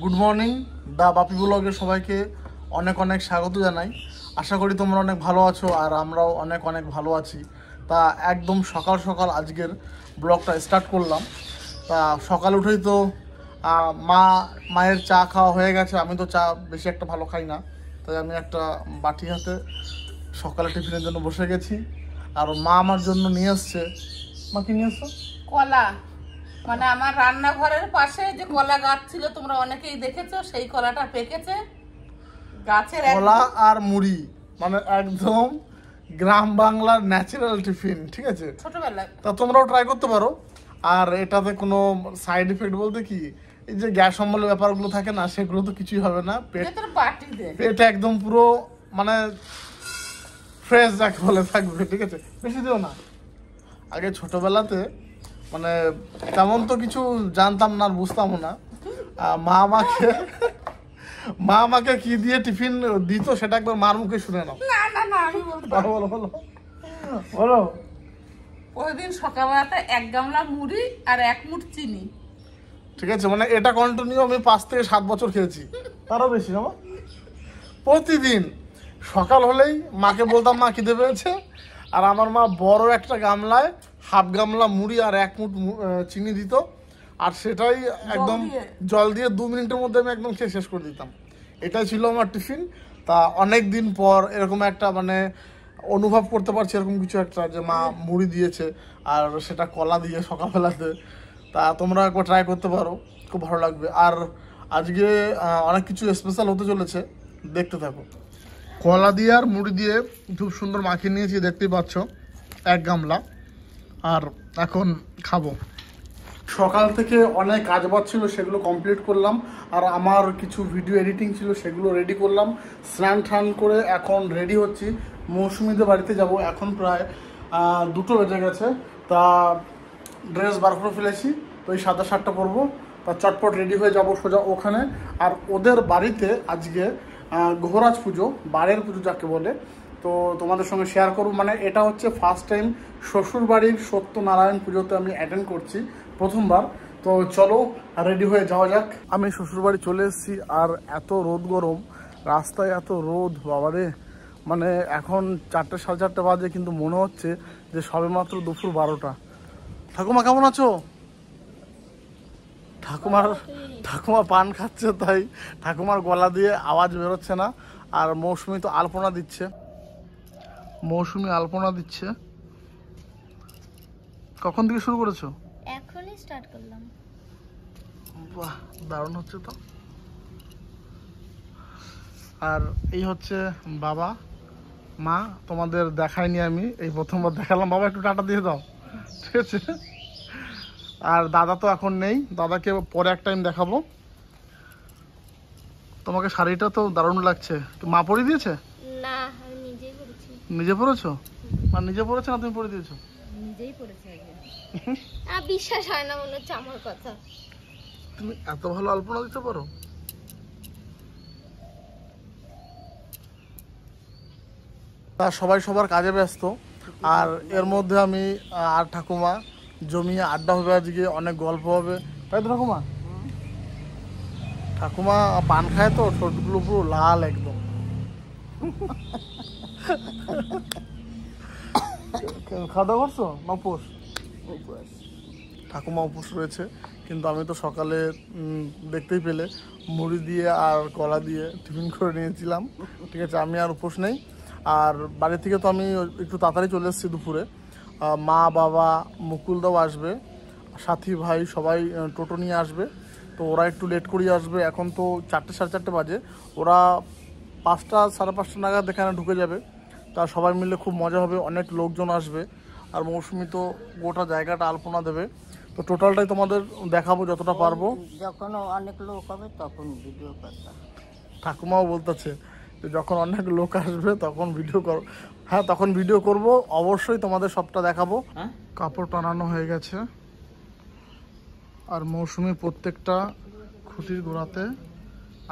Good morning দা বাপি ব্লগে সবাইকে অনেক অনেক স্বাগত জানাই। আশা করি তোমরা অনেক ভালো আছো আর আমরাও অনেক অনেক ভালো আছি। তা একদম সকাল সকাল আজকের ব্লগটা স্টার্ট করলাম। তা সকাল উঠেই তো মায়ের চা খাওয়া হয়ে গেছে। আমি তো চা বেশি একটা ভালো খাই না, তাই আমি একটা বাটি হাতে সকালে টিফিনের জন্য বসে গেছি। আর মা আমার জন্য নিয়ে আসছে। মা কি নিয়ে আসছো? কলা। মানে আমার রান্নাঘরের পাশে যে কলা গাছ ছিল, তোমরা অনেকেই দেখেছো, সেই কলাটা পেকেছে গাছের। কলা আর মুড়ি, মানে একদম গ্রাম বাংলার ন্যাচারাল টিফিন, ঠিক আছে? ছোটবেলায় তা তোমরাও ট্রাই করতে পারো। আর এটাতে কোনো সাইড এফেক্ট বলতে কি, এই যে গ্যাস অম্বলের ব্যাপারগুলো থাকে না, সেগুলো তো কিছুই হবে না। পেট একদম পুরো মানে ফ্রেশ যাকে বলে থাকবে, ঠিক আছে? বেশি দিও না। আগে ছোটবেলাতে মানে তেমন তো কিছু জানতাম না আর বুঝতামও না। মা আমাকে কি দিয়ে টিফিন দিত সেটা একবার মার মুখে শুনে নাও। না আমি বলতে বলো বলো বলো বলো। প্রতিদিন সকালবেলাতে 1 গামলা মুড়ি আর 1 মুঠ চিনি। ঠিক আছে, মানে এটা কন্টিনিউ আমি 5 থেকে 7 বছর খেয়েছি, তারও বেশি না। প্রতিদিন সকাল হলেই মাকে বলতাম মা খিদে পেয়েছে, আর আমার মা বড় একটা গামলায় হাফ গামলা মুড়ি আর 1 মুঠ চিনি দিত, আর সেটাই একদম জল দিয়ে 2 মিনিটের মধ্যে আমি একদম খেয়ে শেষ করে দিতাম। এটাই ছিল আমার টিফিন। তা অনেক দিন পর এরকম একটা মানে অনুভব করতে পারছি এরকম কিছু একটা, যে মা মুড়ি দিয়েছে আর সেটা কলা দিয়ে সকালবেলাতে। তা তোমরা একবার ট্রাই করতে পারো, খুব ভালো লাগবে। আর আজকে অনেক কিছু স্পেশাল হতে চলেছে, দেখতে থাকো। কলা দিয়ে আর মুড়ি দিয়ে খুব সুন্দর মাখিয়ে নিয়েছি, দেখতেই পাচ্ছ 1 গামলা। আর এখন খাবো। সকাল থেকে অনেক কাজ বাজ ছিল, সেগুলো কমপ্লিট করলাম। আর আমার কিছু ভিডিও এডিটিং ছিল, সেগুলো রেডি করলাম। স্নান টান করে এখন রেডি হচ্ছি, মৌসুমীদের বাড়িতে যাব। এখন প্রায় 2টো বেজে গেছে। তা ড্রেস বার করে ফেলেছি, তো এই 7টা 7টা পরবো। তা চটপট রেডি হয়ে যাব সোজা ওখানে। আর ওদের বাড়িতে আজকে ঘোরাজ পুজো, বাড়ির পুজো যাকে বলে, তো তোমাদের সঙ্গে শেয়ার করব। মানে এটা হচ্ছে ফার্স্ট টাইম শ্বশুর বাড়ির সত্যনারায়ণ পুজোতে আমি অ্যাটেন্ড করছি, প্রথমবার। তো চলো রেডি হয়ে যাওয়া যাক। আমি শ্বশুর বাড়ি চলে এসেছি, আর এত রোদ গরম, রাস্তায় এত রোদ বাবারে। মানে এখন 4টে 4:30 বাজে, কিন্তু মনে হচ্ছে যে সবেমাত্র দুপুর 12টা। ঠাকুমা কেমন আছো? ঠাকুমা পান খাচ্ছে, তাই ঠাকুমার গলা দিয়ে আওয়াজ বেরোচ্ছে না। আর মৌসুমি তো আলপনা দিচ্ছে, কখন থেকে শুরু করেছো? এখনই স্টার্ট করলাম। বাহ, দারুণ হচ্ছে তো। আর এই হচ্ছে বাবা মা, তোমাদের দেখাইনি আমি, এই প্রথমবার দেখালাম। বাবা একটু টাটা দিয়ে দাও, ঠিক আছে? আর দাদা তো এখন নেই, দাদাকে পরে এক টাইম দেখাবো। তোমাকে শাড়িটা তো দারুণ লাগছে। মা পরিয়ে দিয়েছে? না, আমি নিজেই পরেছি। নিজে পরেছো? আর নিজে পরেছো না তুমি পরে দিয়েছো? নিজেই পরেছি আগে। বিশ্বাস হয় না, মনে হচ্ছে আমার কথা। তুমি এত ভালো আলপনা দিতে পারো? তা সবাই সবার কাজে ব্যস্ত, আর এর মধ্যে আমি আর ঠাকুমা জমিয়ে আড্ডা হবে, আজকে অনেক গল্প হবে, তাই তো ঠাকুমা? ঠাকুমা পান খায় তো, ঠোঁটগুলো পুরো লাল একদম। খাওয়া দাওয়া করছো না উপোস? ঠাকুমা উপোস রয়েছে, কিন্তু আমি তো সকালে দেখতেই পেলে মুড়ি দিয়ে আর কলা দিয়ে টিফিন করে নিয়েছিলাম, ঠিক আছে? আমি আর উপোস নেই। আর বাড়ি থেকে তো আমি একটু তাড়াতাড়ি চলে এসেছি দুপুরে। মা বাবা মুকুলদাও আসবে, সাথী ভাই সবাই টোটো নিয়ে আসবে। তো ওরা একটু লেট করেই আসবে, এখন তো 4টে 4:30 বাজে। ওরা 5টা 5:30 নাগাদ এখানে ঢুকে যাবে। তা সবাই মিলে খুব মজা হবে, অনেক লোকজন আসবে। আর মৌসুমি তো গোটা জায়গাটা আলপনা দেবে। তো টোটালটাই তোমাদের দেখাবো যতটা পারবো। যখন অনেক লোক হবে তখন ভিডিও করতাম। ঠাকুমাও বলতেছে যে যখন অনেক লোক আসবে তখন ভিডিও করো। হ্যাঁ, তখন ভিডিও করব, অবশ্যই তোমাদের সবটা দেখাবো। কাপড় টানানো হয়ে গেছে, আর মৌসুমি প্রত্যেকটা খুঁটির গোড়াতে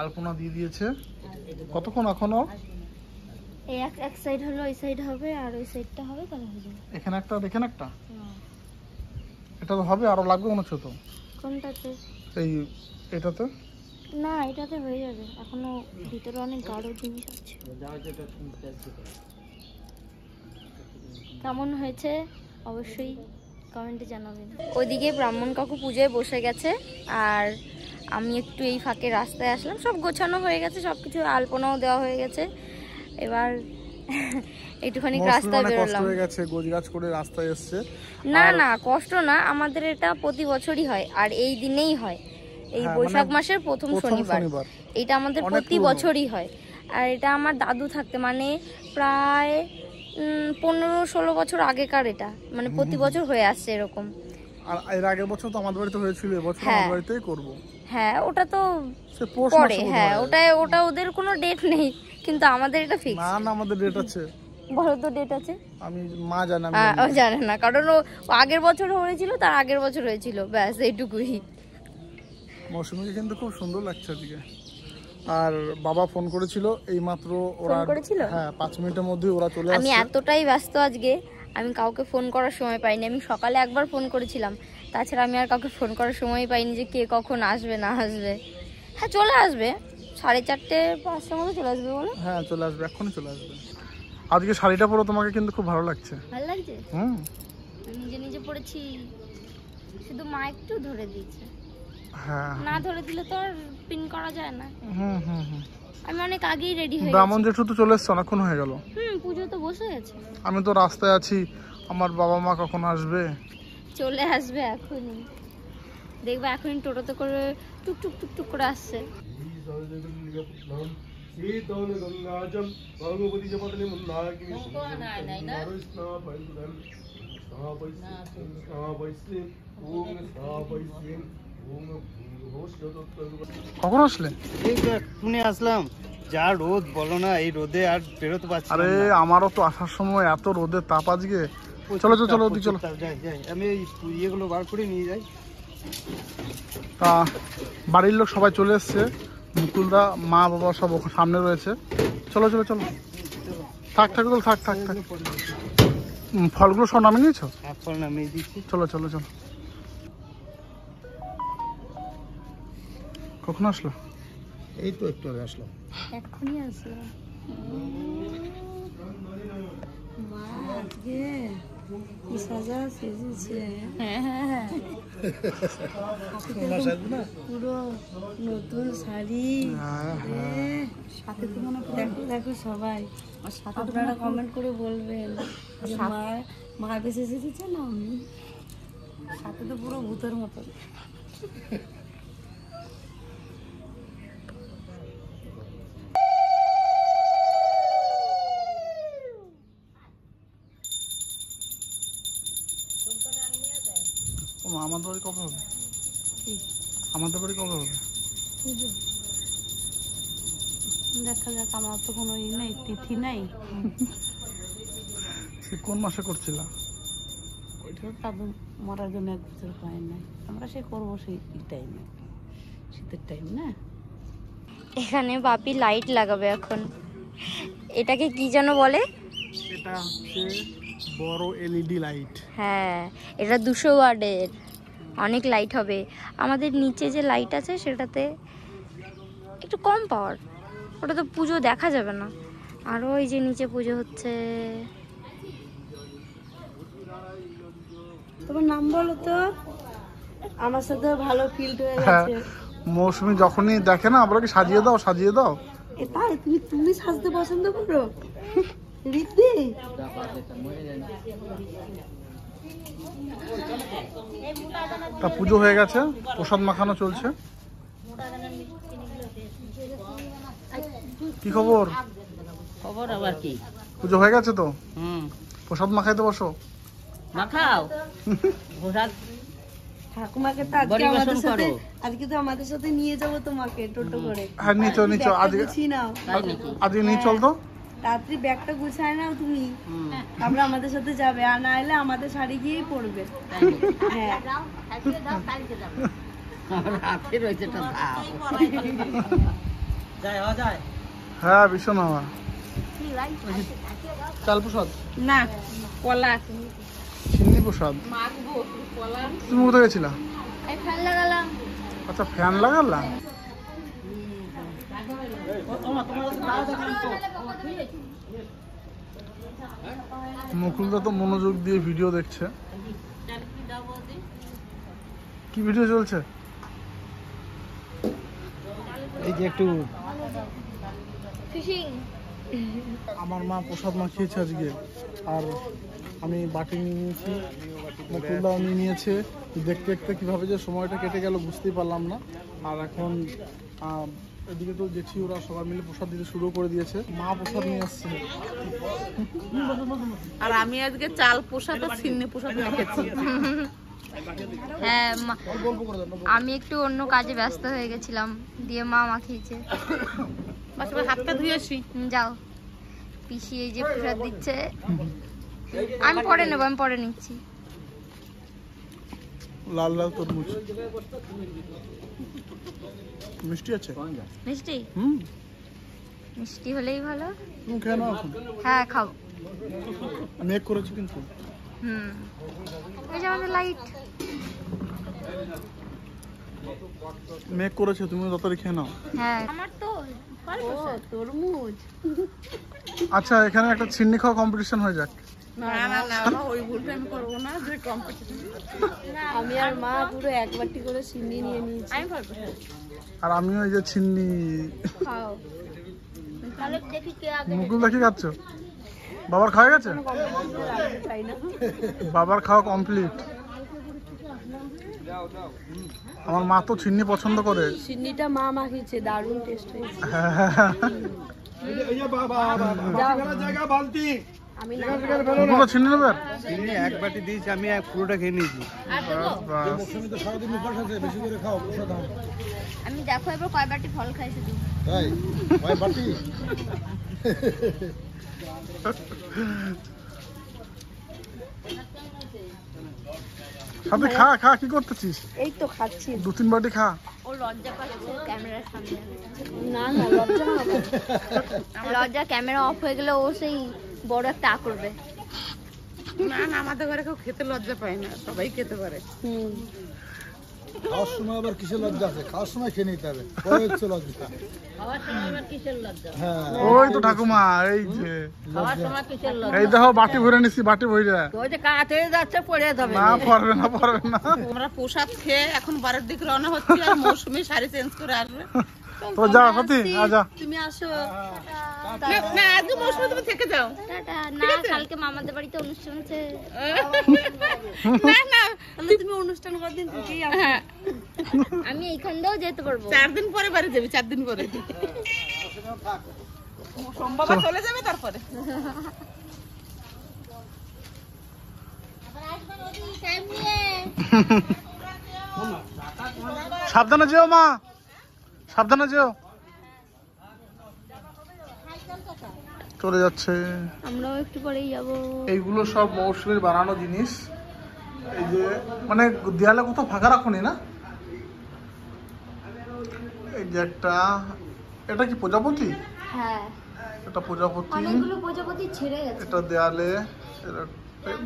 আলপনা দিয়ে দিয়েছে। কতক্ষণ এখনো? এক সাইড হলো, ওই সাইড হবে, আর ওই সাইডটা হবে, তাহলে হয়ে যাবে। এখানে একটা, এখানে একটা, এটা তো হবে, আরো লাগবে মনে হচ্ছে তো। কোনটাতে? এই এটাতে না এটাতে হয়ে যাবে, এখনো ভিতরে অনেক গাঢ় জিনিস আছে। কেমন হয়েছে অবশ্যই কমেন্টে জানাবেন। ওইদিকে ব্রাহ্মণ কাকু পুজোয় বসে গেছে, আর আমি একটু এই ফাঁকে রাস্তায় আসলাম। সব গোছানো হয়ে গেছে, সব কিছু আলপনাও দেওয়া হয়ে গেছে, এবার একটুখানি রাস্তায় বেরোলাম। হয়ে গেছে, গোছগাছ করে রাস্তায় এসছে। না না কষ্ট না, আমাদের এটা প্রতি বছরই হয়, আর এই দিনেই হয়, এই বৈশাখ মাসের প্রথম শনিবার। এটা আমাদের প্রতি বছরই হয়, আর এটা আমার দাদু থাকতে মানে প্রায় 15-16 বছর আগেকার, এটা মানে প্রতি বছর হয়ে আসছে এরকম। আর এর আগের বছর তো আমাদের বাড়িতে হয়েছিল, এবছর আমাদের বাড়িতেই করব। হ্যাঁ ওটা তো পরে, হ্যাঁ ওটা ওদের কোনো ডেট নেই, কিন্তু আমাদের এটা ফিক্স। না না আমাদের ডেট আছে। বলো তো ডেট আছে? আমি মা জানি, ও জানে না, কারণ ও আগের বছর হয়েছিল, তার আগের বছর হয়েছিল, ব্যাস এইটুকুই। মৌসুমীকে কিন্তু খুব সুন্দর লাগছে আজকে। আর বাবা ফোন করেছিল এইমাত্র, ওরা হ্যাঁ 5 মিনিটের মধ্যে ওরা চলে আসছে। আমি এতটাই ব্যস্ত আজকে, আমি কাউকে ফোন করার সময় পাইনি। আমি সকালে একবার ফোন করেছিলাম, তাছাড়া আমি আর কাউকে ফোন করার সময় পাইনি যে কে কখন আসবে না আসবে। হ্যাঁ চলে আসবে 4:30-5টার মধ্যে চলে আসবে বলো। হ্যাঁ চলে আসবে, এখনই চলে আসবে। আজকে শাড়িটা পরে তোমাকে কিন্তু খুব ভালো লাগছে। ভালো লাগছে? হুম, নিজে নিজে পড়েছি, শুধু মা একটু ধরে দিয়েছে। হ্যাঁ না ধরে দিলে তো আর পিন করা যায় না। হুম হুম হুম। আমি অনেক আগেই রেডি হয়ে ব্রাহ্মণ জেঠু তো চলে এসছে, অনেকক্ষণ হয়ে গেল। পুজো তো বসে গেছে। আমি তো রাস্তায় আছি, আমার বাবা মা কখন আসবে? চলে আসবে এখনই, দেখবে এখনই টোটোতে করে টুকটুক টুকটুক করে আসছে। কখন আসলে? এই তো এক্ষুনি আসলাম। যা রোদ বলো না, এই রোদে আর বেরোতে পারছি না। আরে আমারও তো আসার সময় এত রোদের তাপ আজকে। চলো চলো চলো চলো, যাই যাই, আমি এই ইয়েগুলো বার করে নিয়ে যাই। তা বাড়ির লোক সবাই চলে এসছে, মুকুলদা মা বাবা সব ওখানে সামনে রয়েছে। চলো চলো চলো, থাক থাক থাক থাক থাক। ফলগুলো সব নামিয়ে নিয়েছো? হ্যাঁ ফল নামিয়ে দিচ্ছি। চলো চলো চলো। কখন আসলো? এই তো একটু আগে আসলাম। এখনই আসলাম। মা আজকে কি সাজা সেজেছে, পুরো নতুন শাড়ি, সাথে তো মনে দেখো দেখো সবাই, আপনারা কমেন্ট করে বলবেন যে মার বেশি এসেছে না, আমি সাথে তো পুরো ভূতের মতন। আমাদের বাড়ি কবে হবে? আমাদের বাড়ি কবে হবে? দেখা যাক, আমার তো কোনো ই নেই, তিথি নাই। সে কোন মাসে করছিলা? ওইটা দাদু মরার জন্য 1 বছর হয় নাই, আমরা সে করবো সেই টাইমে, শীতের টাইম না। এখানে বাপি লাইট লাগাবে এখন, এটাকে কি যেন বলে? এটা হচ্ছে বড় এলইডি লাইট। হ্যাঁ এটা 200 ওয়াটের, অনেক লাইট হবে। আমাদের নিচে যে লাইট আছে সেটাতে একটু কম পাওয়ার, ওটা তো পুজো দেখা যাবে না। আর ওই যে নিচে পুজো হচ্ছে। তোমার নাম বলো তো, আমার সাথে ভালো ফিল হয়ে গেছে। মৌসুমী যখনই দেখে না বলে কি সাজিয়ে দাও সাজিয়ে দাও। তাই তুমি সাজতে পছন্দ করো রিদ্ধি? তা পুজো হয়ে গেছে, প্রসাদ মাখানো চলছে। কি খবর? খবর আবার কি? পুজো হয়ে গেছে তো, প্রসাদ মাখাইতে বসো। মাখাও প্রসাদ। ঠাকুমাকে তো আজকে তো আমাদের সাথে নিয়ে যাবো তোমাকে টোটো করে। হ্যাঁ নিচো নিচো, আজকে নিয়ে চল তো। রাত্রি ব্যাগটা গুছায় নাও তুমি, আমরা আমাদের সাথে যাবে, আর না এলে আমাদের শাড়ি গিয়েই পড়বে। হ্যাঁ হ্যাঁ ভীষণ হওয়া। চাল প্রসাদ না, কলা চিনি প্রসাদ। তুমি কোথায় গেছিলা? ফ্যান লাগালাম। আচ্ছা ফ্যান লাগালাম। মুকুলদা তো মনোযোগ দিয়ে ভিডিও দেখছে। কি ভিডিও চলছে? এই যে একটু ফিশিং। আমার মা প্রসাদ মাখিয়েছে আজকে, আর আমি বাটি নিয়ে নিয়েছি, মুকুলদাও নিয়ে নিয়েছে। দেখতে দেখতে কীভাবে যে সময়টা কেটে গেল বুঝতেই পারলাম না। আর এখন এদিকে তো জেঠি ওরা সবাই মিলে প্রসাদ দিতে শুরু করে দিয়েছে। মা প্রসাদ নিয়ে আসছে। আর আমি আজকে চাল প্রসাদ আর সিন্নি প্রসাদ রেখেছি। হ্যাঁ, আমি একটু অন্য কাজে ব্যস্ত হয়ে গেছিলাম, দিয়ে মা মাখিয়েছে। বাসা হাতটা ধুয়ে আসি। যাও, পিসি এই যে প্রসাদ দিচ্ছে। আমি পরে নেবো, আমি পরে নিচ্ছি। লাল লাল তরমুজ মিষ্টি আছে। মিষ্টি? হুম, মিষ্টি হলেই ভালো। তুমি খেয়ে নাও এখন। হ্যাঁ, খাও। মেঘ করেছি কিন্তু। এই যে আমাদের লাইট। মেঘ করেছে, তুমি তাড়াতাড়ি খেয়ে নাও। হ্যাঁ, আমার তো তরমুজ। আচ্ছা, এখানে একটা চিন্নি খাওয়া কম্পিটিশন হয়ে যাক। না না না, ওই ভুলটা আমি করবো না, যে কম্পিটিশন। আমি আর মা পুরো এক বাটি করে চিনি নিয়ে নিয়েছি। আমি পারবো। আর আমিও এই যে চিন্নি। খাও। তাহলে দেখি কে আগে। মুকুল দেখি খাচ্ছ? বাবার খাওয়া গেছে? চাই না। বাবার খাওয়া কমপ্লিট। আমার মা তো চিন্নি পছন্দ করে। চিনিটা মা মাখিয়েছে, দারুণ টেস্ট হয়েছে। আমি না মুকুল চিন্নি নেবে? চিনি এক বাটি দিয়েছি, আমি পুরোটা খেয়ে নিয়েছি। আমি দেখো এবার কয় বাটি ফল খাই শুধু। তাই কয় বাটি? সাথে খা খা, কি করতেছিস? এই তো খাচ্ছি। 2-3 বাটি খা। ও লজ্জা পাচ্ছে ক্যামেরার সামনে। না না, লজ্জা হবে। লজ্জা, ক্যামেরা অফ হয়ে গেলে ও সেই বড় একটা আ করবে। না না, আমাদের ঘরে কেউ খেতে লজ্জা পায় না, সবাই খেতে পারে। খাওয়ার সময় আবার কিসের লজ্জা আছে? খাওয়ার সময় খেয়ে নিতে হবে। পরে হচ্ছে লজ্জা। খাওয়ার সময় আবার কিসের লজ্জা? হ্যাঁ, ওই তো ঠাকুমা, এই যে খাওয়ার সময় কিসের লজ্জা? এই দেখো বাটি ভরে নিছি, বাটি ভরে। ওই যে কাছে যাচ্ছে পড়ে যাবে। না, পারবে না, পারবে না। আমরা প্রসাদ খেয়ে এখন বাড়ির দিকে রওনা হচ্ছি, আর মৌসুমি শাড়ি চেঞ্জ করে আসবে। তো যা সত্যি, আজা। তুমি আসো। না, আজকে মৌসুমি তুমি থেকে যাও। টাটা। না, কালকে মামাদের বাড়িতে অনুষ্ঠান আছে। না না, তাহলে তুমি অনুষ্ঠান করার দিন থেকেই আসো। হ্যাঁ, আমি এইখান দিয়েও যেতে পারবো। 4 দিন পরে বাড়ি যাবি, 4 দিন পরে। সোমবার চলে যাবে তারপরে। সাবধানে যেও মা, সাবধানে যেও। চলে যাচ্ছে। আমরাও একটু পরেই যাবো। এইগুলো সব মৌসুমীর বানানো জিনিস। এই যে মানে দেয়ালে কোথাও ফাঁকা রাখুনি না? এই যে একটা, এটা কি প্রজাপতি? হ্যাঁ, এটা প্রজাপতি। অনেকগুলো প্রজাপতি ছেড়ে গেছে। এটা দেয়ালে।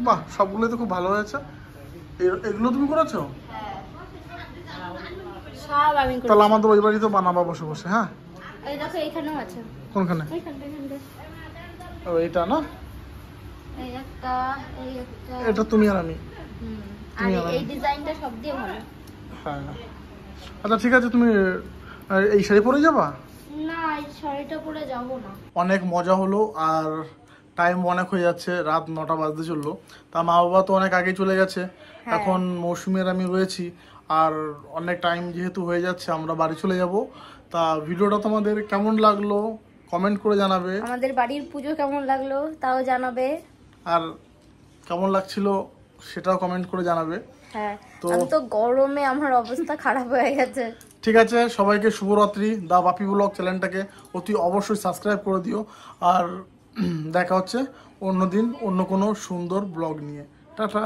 বাহ, সবগুলোই তো খুব ভালো হয়েছে। এগুলো তুমি করেছো? সব আমি করেছি। তাহলে আমাদের ওই বাড়িতে বানাবা বসে বসে। হ্যাঁ, এই দেখো এইখানেও আছে। কোনখানে? এইখানটা, এইখানটা। ও, এটা না? এই একটা, এই একটা। এটা তুমি আর আমি। আর এই ডিজাইনটা সব দিয়ে ভালো। হ্যাঁ, আচ্ছা ঠিক আছে। তুমি এই শাড়ি পরে যাবা? না, এই শাড়িটা পরে যাবো না। অনেক মজা হলো, আর টাইম অনেক হয়ে যাচ্ছে, রাত 9টা বাজতে চললো। তা মা বাবা তো অনেক আগে চলে গেছে, এখন মৌসুমীর আমি রয়েছি। আর অনেক টাইম যেহেতু হয়ে যাচ্ছে, আমরা বাড়ি চলে যাব। তা ভিডিওটা তোমাদের কেমন লাগলো কমেন্ট করে জানাবে। আমাদের বাড়ির পুজো কেমন লাগলো তাও জানাবে। আর কেমন লাগছিল সেটাও কমেন্ট করে জানাবে। হ্যাঁ, আমি তো গরমে আমার অবস্থা খারাপ হয়ে গেছে। ঠিক আছে, সবাইকে শুভরাত্রি। দা বাপি ব্লগ চ্যানেলটাকে অতি অবশ্যই সাবস্ক্রাইব করে দিও। আর দেখা হচ্ছে অন্য দিন অন্য কোনো সুন্দর ব্লগ নিয়ে। টাটা।